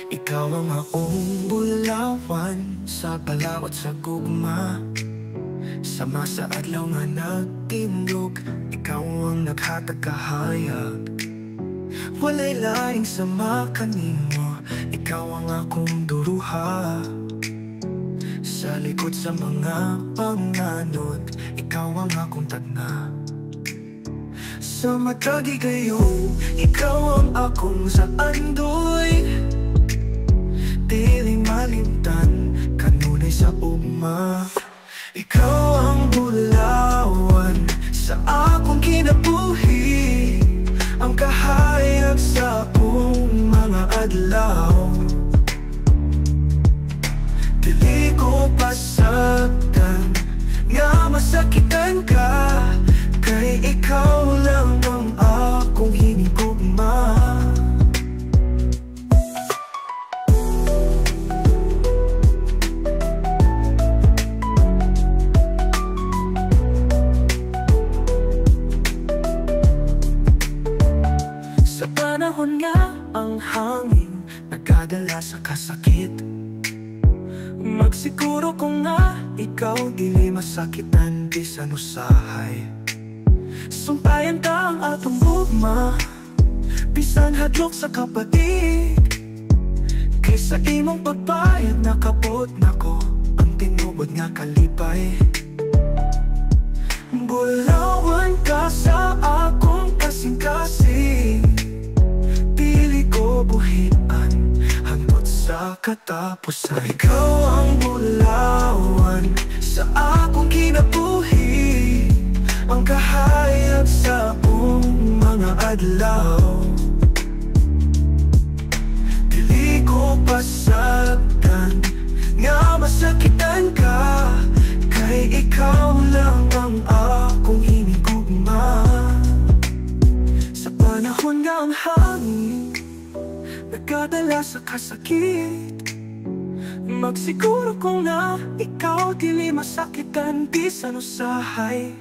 Ikaw ang aong bulawan sa balawat sa gugma. Sama sa adlaw nga nagtindog, ikaw ang naghatag kahayag. Walay laing sama kanimo, ikaw ang akong duruha. Sa likod sa mga panganod, ikaw ang akong tagna. Sa matagi kayo, ikaw ang akong sa andoy. Dili malimtan, kanunay sa ugma. Ikaw ang bulawan sa akong kinabuhi, ang kahayag sa akong mga adlaw. Dili ko pasagdan nga masakitan ka, kay ikaw lang ang akong hinigugma. Sa panahon nga ang hangin nagdadala sa kasakit, magsiguro ko nga ikaw dili masakitan bisan usahay. Sumpayan ka ang atong gugma, bisan hadlok sa kapatid. Kaysa imong pagbayad nakabot nako ang tinubod nga kalipay. Bulawan ka sa akong kasing-kasing, pili ko buhian hangtod sa katapusan. Ikaw ang bulawan sa akong kinabuhi, ang kahayag sa akong mga adlaw. Dili ko pasagdan nga masakitan ka, kay ikaw lang ang akong hinigugma. Sa panahon nga ang hangin nagdadala sa kasakit, magsiguro ko na ikaw dili masakitan bisan usahay.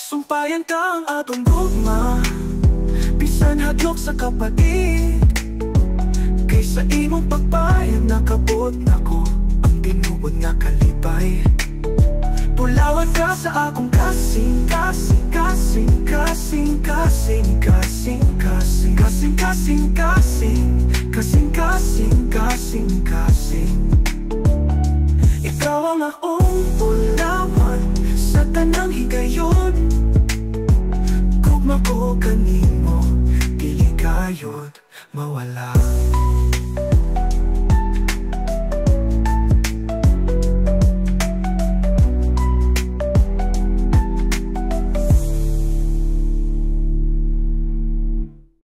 Sumpayan ka ang atong gugma, bisan hadlok sa kapatid. Kaysa imong pagbayad nakabot nako ang tinubod nga kalipay. Bulawan ka sa akong kasing-kasing, kasing-kasing, kasing-kasing, kasing-kasing, kasing-kasing, kasing-kasing, kasing-kasing. Ikaw ang akong bulawan sa tanang higayon, gugma ko kanimo, dili kayod mawala.